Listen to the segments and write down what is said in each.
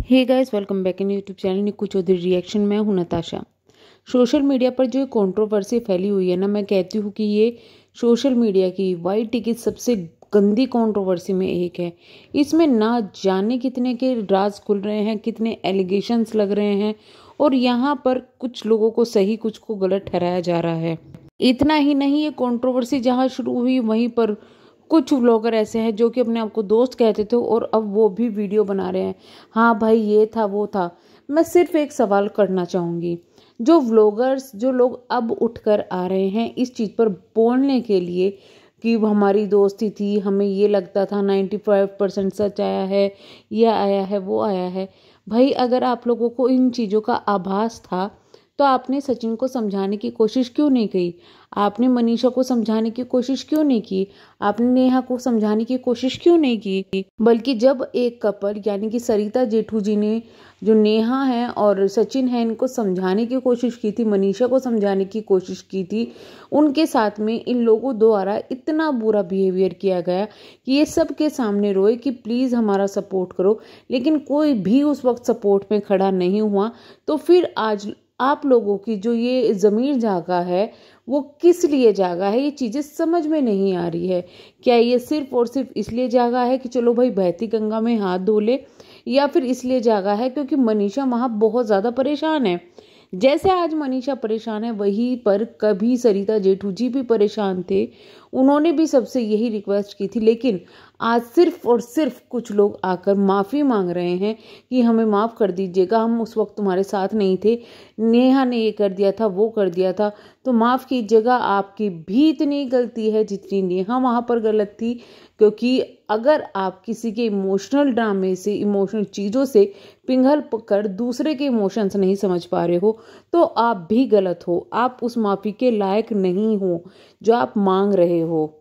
Hey guys, welcome back in YouTube channel Nikku Chaudhary reaction. मैं हूं Natasha. Social media पर जो कंट्रोवर्सी फैली हुई है ना, मैं कहती हूँ कि ये सोशल मीडिया की वाइट टिकट सबसे गंदी कंट्रोवर्सी में एक है। इसमें ना जाने कितने के राज खुल रहे हैं, कितने एलिगेशंस लग रहे हैं और यहाँ पर कुछ लोगों को सही कुछ को गलत ठहराया जा रहा है। इतना ही नहीं, ये कंट्रोवर्सी जहाँ शुरू हुई वहीं पर कुछ व्लॉगर ऐसे हैं जो कि अपने आप को दोस्त कहते थे और अब वो भी वीडियो बना रहे हैं। हाँ भाई, ये था वो था। मैं सिर्फ एक सवाल करना चाहूँगी, जो व्लॉगर्स जो लोग अब उठकर आ रहे हैं इस चीज़ पर बोलने के लिए कि हमारी दोस्ती थी, हमें ये लगता था 95% सच आया है, ये आया है, वो आया है। भाई, अगर आप लोगों को इन चीज़ों का आभास था तो आपने सचिन को समझाने की कोशिश क्यों नहीं की? आपने मनीषा को समझाने की कोशिश क्यों नहीं की? आपने नेहा को समझाने की कोशिश क्यों नहीं की? बल्कि जब एक कपल यानी कि सरिता जेठू जी ने, जो नेहा है और सचिन है, इनको समझाने की कोशिश की थी, मनीषा को समझाने की कोशिश की थी, उनके साथ में इन लोगों द्वारा इतना बुरा बिहेवियर किया गया कि ये सबके सामने रोए कि प्लीज़ हमारा सपोर्ट करो, लेकिन कोई भी उस वक्त सपोर्ट में खड़ा नहीं हुआ। तो फिर आज आप लोगों की जो ये ज़मीर जागा है वो किस लिए जागा है, ये चीज़ें समझ में नहीं आ रही है। क्या ये सिर्फ और सिर्फ इसलिए जागा है कि चलो भाई बहती गंगा में हाथ धो ले, या फिर इसलिए जागा है क्योंकि मनीषा वहाँ बहुत ज़्यादा परेशान है? जैसे आज मनीषा परेशान है वहीं पर कभी सरिता जेठू जी भी परेशान थे। उन्होंने भी सबसे यही रिक्वेस्ट की थी, लेकिन आज सिर्फ और सिर्फ कुछ लोग आकर माफ़ी मांग रहे हैं कि हमें माफ़ कर दीजिएगा, हम उस वक्त तुम्हारे साथ नहीं थे, नेहा ने ये कर दिया था, वो कर दिया था, तो माफ़ कीजिएगा, आपकी भी इतनी गलती है जितनी नेहा वहाँ पर गलत थी। क्योंकि अगर आप किसी के इमोशनल ड्रामे से, इमोशनल चीज़ों से पिघल कर दूसरे के इमोशंस नहीं समझ पा रहे हो तो आप भी गलत हो, आप उस माफ़ी के लायक नहीं हो जो आप मांग रहे हो।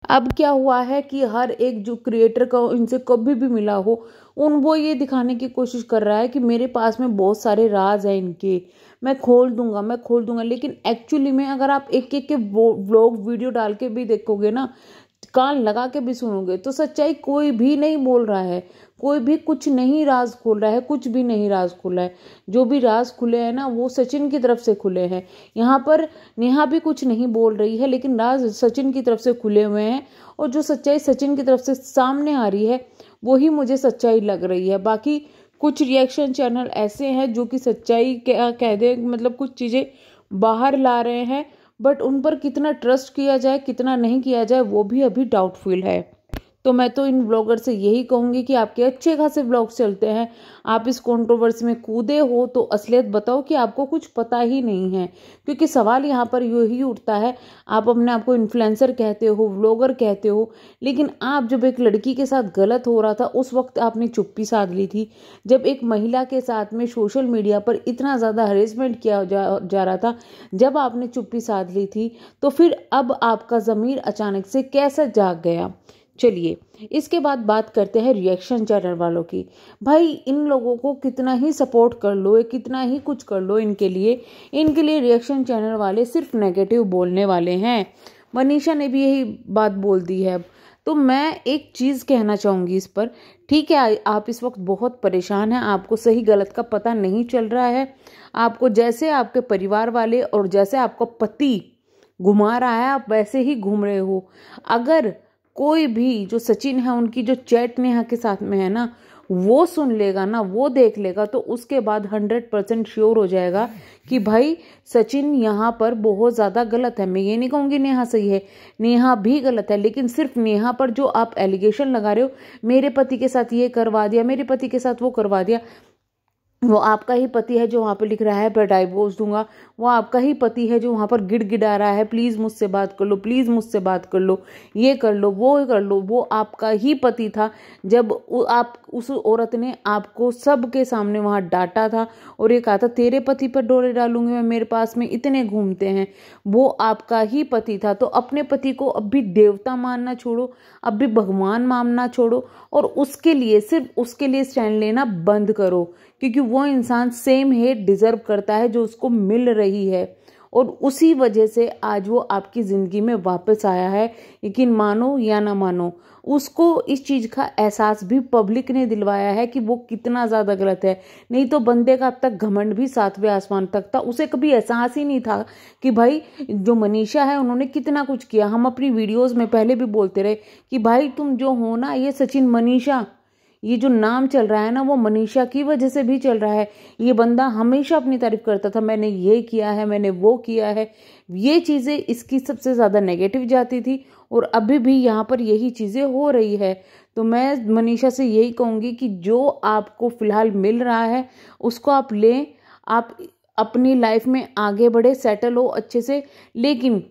अब क्या हुआ है कि हर एक जो क्रिएटर का इनसे कभी भी मिला हो, वो ये दिखाने की कोशिश कर रहा है कि मेरे पास में बहुत सारे राज हैं इनके, मैं खोल दूंगा, मैं खोल दूंगा। लेकिन एक्चुअली में अगर आप एक एक के व्लॉग वीडियो डाल के भी देखोगे ना, कान लगा के भी सुनोगे, तो सच्चाई कोई भी नहीं बोल रहा है, कोई भी कुछ नहीं राज खोल रहा है, कुछ भी नहीं राज खुला है। जो भी राज खुले हैं ना वो सचिन की तरफ से खुले हैं। यहाँ पर नेहा भी कुछ नहीं बोल रही है, लेकिन राज सचिन की तरफ से खुले हुए हैं और जो सच्चाई सचिन की तरफ से सामने आ रही है वही मुझे सच्चाई लग रही है। बाकी कुछ रिएक्शन चैनल ऐसे हैं जो कि सच्चाई क्या कह दे, मतलब कुछ चीज़ें बाहर ला रहे हैं, बट उन पर कितना ट्रस्ट किया जाए कितना नहीं किया जाए वो भी अभी डाउटफुल है। तो मैं तो इन ब्लॉगर से यही कहूँगी कि आपके अच्छे खासे ब्लॉग्स चलते हैं, आप इस कंट्रोवर्सी में कूदे हो तो असलियत बताओ कि आपको कुछ पता ही नहीं है। क्योंकि सवाल यहाँ पर यही उठता है, आप अपने आप को इन्फ्लुएंसर कहते हो, व्लॉगर कहते हो, लेकिन आप जब एक लड़की के साथ गलत हो रहा था उस वक्त आपने चुप्पी साध ली थी। जब एक महिला के साथ में सोशल मीडिया पर इतना ज़्यादा हरेसमेंट किया जा रहा था, जब आपने चुप्पी साध ली थी, तो फिर अब आपका ज़मीर अचानक से कैसे जाग गया? चलिए इसके बाद बात करते हैं रिएक्शन चैनल वालों की। भाई, इन लोगों को कितना ही सपोर्ट कर लो, कितना ही कुछ कर लो, इनके लिए रिएक्शन चैनल वाले सिर्फ नेगेटिव बोलने वाले हैं। मनीषा ने भी यही बात बोल दी है। तो मैं एक चीज़ कहना चाहूँगी इस पर, ठीक है आप इस वक्त बहुत परेशान हैं, आपको सही गलत का पता नहीं चल रहा है, आपको जैसे आपके परिवार वाले और जैसे आपका पति घुमा रहा है आप वैसे ही घूम रहे हो। अगर कोई भी जो सचिन है उनकी जो चैट नेहा के साथ में है ना, वो सुन लेगा ना, वो देख लेगा, तो उसके बाद 100% श्योर हो जाएगा कि भाई सचिन यहाँ पर बहुत ज़्यादा गलत है। मैं ये नहीं कहूँगी नेहा सही है, नेहा भी गलत है, लेकिन सिर्फ नेहा पर जो आप एलिगेशन लगा रहे हो, मेरे पति के साथ ये करवा दिया, मेरे पति के साथ वो करवा दिया, वो आपका ही पति है जो वहाँ पर लिख रहा है मैं डाइवोर्स दूंगा, वो आपका ही पति है जो वहाँ पर गिड़गिड़ा रहा है प्लीज़ मुझसे बात कर लो, प्लीज़ मुझसे बात कर लो, ये कर लो, वो कर लो। वो आपका ही पति था जब आप उस औरत ने आपको सबके सामने वहाँ डांटा था और ये कहा था तेरे पति पर डोरे डालूंगी मैं, मेरे पास में इतने घूमते हैं। वो आपका ही पति था। तो अपने पति को अब भी देवता मानना छोड़ो, अब भी भगवान मानना छोड़ो और उसके लिए, सिर्फ उसके लिए स्टैंड लेना बंद करो, क्योंकि वो इंसान सेम हेट डिजर्व करता है जो उसको मिल रही है। और उसी वजह से आज वो आपकी ज़िंदगी में वापस आया है। लेकिन मानो या ना मानो, उसको इस चीज़ का एहसास भी पब्लिक ने दिलवाया है कि वो कितना ज़्यादा गलत है। नहीं तो बंदे का अब तक घमंड भी 7वें आसमान तक था, उसे कभी एहसास ही नहीं था कि भाई जो मनीषा है उन्होंने कितना कुछ किया। हम अपनी वीडियोज़ में पहले भी बोलते रहे कि भाई तुम जो हो ना, ये सचिन मनीषा, ये जो नाम चल रहा है ना, वो मनीषा की वजह से भी चल रहा है। ये बंदा हमेशा अपनी तारीफ करता था, मैंने ये किया है, मैंने वो किया है। ये चीज़ें इसकी सबसे ज़्यादा नेगेटिव जाती थी और अभी भी यहाँ पर यही चीज़ें हो रही है। तो मैं मनीषा से यही कहूँगी कि जो आपको फ़िलहाल मिल रहा है उसको आप लें, आप अपनी लाइफ में आगे बढ़े, सेटल हो अच्छे से। लेकिन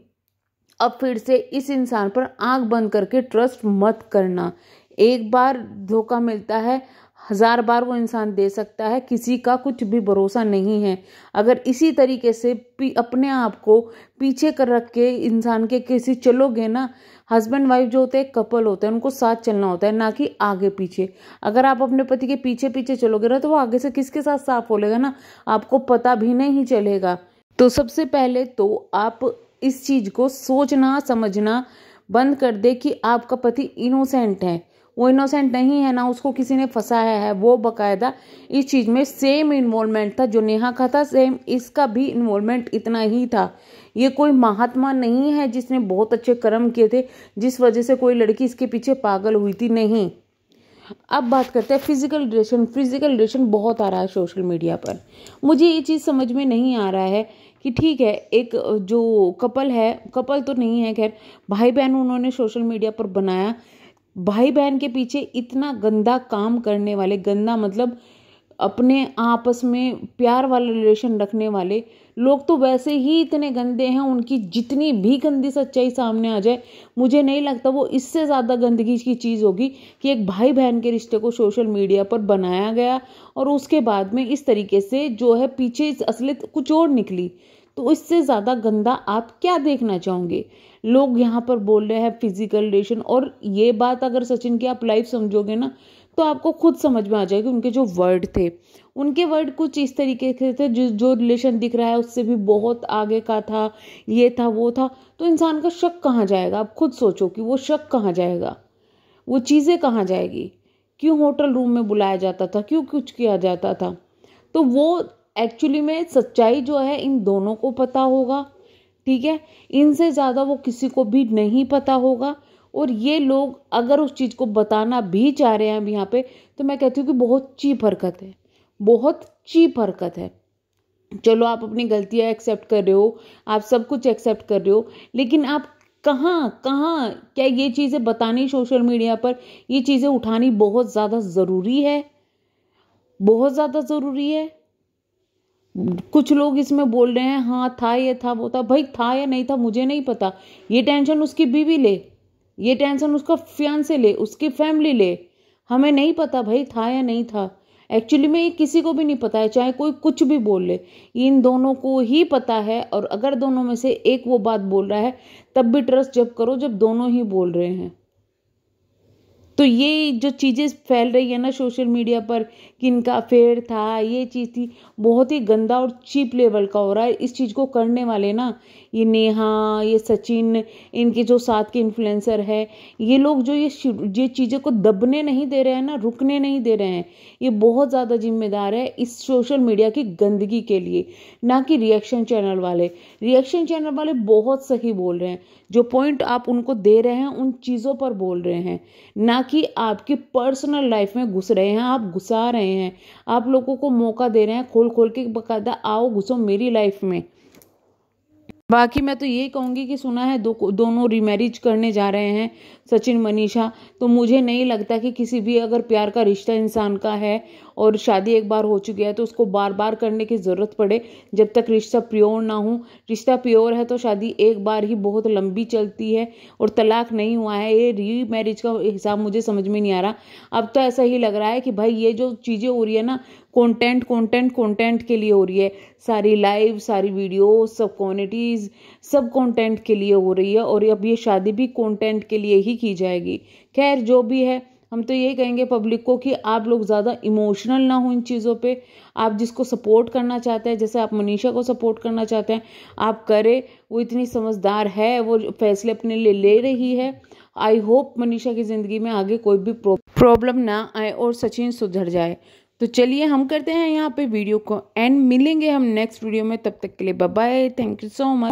अब फिर से इस इंसान पर आंख बंद करके ट्रस्ट मत करना। एक बार धोखा मिलता है, 1000 बार वो इंसान दे सकता है। किसी का कुछ भी भरोसा नहीं है। अगर इसी तरीके से अपने आप को पीछे कर रख के इंसान के किसी चलोगे ना, हस्बैंड वाइफ जो होते हैं कपल होते हैं, उनको साथ चलना होता है, ना कि आगे पीछे। अगर आप अपने पति के पीछे पीछे चलोगे ना, तो वो आगे से किसके साथ साफ बोलेगा ना, आपको पता भी नहीं चलेगा। तो सबसे पहले तो आप इस चीज़ को सोचना समझना बंद कर दे कि आपका पति इनोसेंट है। वो इनोसेंट नहीं है ना, उसको किसी ने फंसाया है। वो बकायदा इस चीज़ में सेम इन्वॉल्वमेंट था जो नेहा का था, सेम इसका भी इन्वॉल्वमेंट इतना ही था। ये कोई महात्मा नहीं है जिसने बहुत अच्छे कर्म किए थे जिस वजह से कोई लड़की इसके पीछे पागल हुई थी, नहीं। अब बात करते हैं फिजिकल रिलेशन। फिजिकल रिलेशन बहुत आ रहा है सोशल मीडिया पर। मुझे ये चीज़ समझ में नहीं आ रहा है कि ठीक है, एक जो कपल है, कपल तो नहीं है खैर, भाई बहन उन्होंने सोशल मीडिया पर बनाया। भाई बहन के पीछे इतना गंदा काम करने वाले, गंदा मतलब अपने आपस में प्यार वाला रिलेशन रखने वाले लोग तो वैसे ही इतने गंदे हैं। उनकी जितनी भी गंदी सच्चाई सामने आ जाए, मुझे नहीं लगता वो इससे ज़्यादा गंदगी की चीज़ होगी कि एक भाई बहन के रिश्ते को सोशल मीडिया पर बनाया गया और उसके बाद में इस तरीके से जो है पीछे असलियत कुछ और निकली। तो इससे ज़्यादा गंदा आप क्या देखना चाहोगे? लोग यहाँ पर बोल रहे हैं फिजिकल रिलेशन, और ये बात अगर सचिन की आप लाइव समझोगे ना, तो आपको खुद समझ में आ जाएगी। उनके जो वर्ड थे, उनके वर्ड कुछ इस तरीके के थे, जो रिलेशन दिख रहा है उससे भी बहुत आगे का था, ये था वो था। तो इंसान का शक कहाँ जाएगा? आप खुद सोचो कि वो शक कहाँ जाएगा, वो चीज़ें कहाँ जाएगी? क्यों होटल रूम में बुलाया जाता था, क्यों कुछ किया जाता था? तो वो एक्चुअली में सच्चाई जो है इन दोनों को पता होगा, ठीक है, इनसे ज़्यादा वो किसी को भी नहीं पता होगा। और ये लोग अगर उस चीज़ को बताना भी चाह रहे हैं अब यहाँ पे, तो मैं कहती हूँ कि बहुत चीप हरकत है, बहुत चीप हरकत है। चलो आप अपनी गलतियाँ एक्सेप्ट कर रहे हो, आप सब कुछ एक्सेप्ट कर रहे हो, लेकिन आप कहाँ कहाँ, क्या ये चीज़ें बतानी सोशल मीडिया पर, ये चीज़ें उठानी बहुत ज़्यादा ज़रूरी है? बहुत ज़्यादा ज़रूरी है। कुछ लोग इसमें बोल रहे हैं हाँ था, ये था, वो था। भाई था या नहीं था मुझे नहीं पता, ये टेंशन उसकी बीवी ले, ये टेंशन उसका फियांसे ले, उसकी फैमिली ले। हमें नहीं पता भाई था या नहीं था। एक्चुअली में ये किसी को भी नहीं पता है, चाहे कोई कुछ भी बोल ले, इन दोनों को ही पता है। और अगर दोनों में से एक वो बात बोल रहा है, तब भी ट्रस्ट जब करो जब दोनों ही बोल रहे हैं। तो ये जो चीज़ें फैल रही है ना सोशल मीडिया पर कि इनका अफेयर था, ये चीज़ थी, बहुत ही गंदा और चीप लेवल का हो रहा है। इस चीज़ को करने वाले ना, ये नेहा, ये सचिन, इनके जो साथ के इन्फ्लुएंसर है, ये लोग जो ये चीज़ें को दबने नहीं दे रहे हैं ना, रुकने नहीं दे रहे हैं, ये बहुत ज़्यादा जिम्मेदार है इस सोशल मीडिया की गंदगी के लिए, ना कि रिएक्शन चैनल वाले। रिएक्शन चैनल वाले बहुत सही बोल रहे हैं, जो पॉइंट आप उनको दे रहे हैं उन चीज़ों पर बोल रहे हैं, ना कि आपकी पर्सनल लाइफ में घुस रहे हैं, आप घुसा रहे हैं। आप लोगों को मौका दे रहे हैं खोल खोल के, बकायदा आओ घुसो मेरी लाइफ में। बाकी मैं तो यही कहूँगी कि सुना है दोनों रीमैरिज करने जा रहे हैं सचिन मनीषा। तो मुझे नहीं लगता कि किसी भी अगर प्यार का रिश्ता इंसान का है और शादी एक बार हो चुकी है तो उसको बार बार करने की ज़रूरत पड़े, जब तक रिश्ता प्योर ना हो। रिश्ता प्योर है तो शादी एक बार ही बहुत लंबी चलती है, और तलाक नहीं हुआ है, ये रीमैरिज का हिसाब मुझे समझ में नहीं आ रहा। अब तो ऐसा ही लग रहा है कि भाई ये जो चीज़ें हो रही है ना, कंटेंट के लिए हो रही है। सारी लाइव, सारी वीडियो, सब क्वांटिटीज़, सब कंटेंट के लिए हो रही है, और अब ये शादी भी कंटेंट के लिए ही की जाएगी। खैर जो भी है, हम तो यही कहेंगे पब्लिक को कि आप लोग ज़्यादा इमोशनल ना हो इन चीज़ों पे। आप जिसको सपोर्ट करना चाहते हैं, जैसे आप मनीषा को सपोर्ट करना चाहते हैं, आप करें। वो इतनी समझदार है, वो फैसले अपने लिए ले रही है। आई होप मनीषा की ज़िंदगी में आगे कोई भी प्रॉब्लम ना आए और सचिन सुधर जाए। तो चलिए हम करते हैं यहाँ पे वीडियो को एंड, मिलेंगे हम नेक्स्ट वीडियो में। तब तक के लिए bye bye, thank you so much.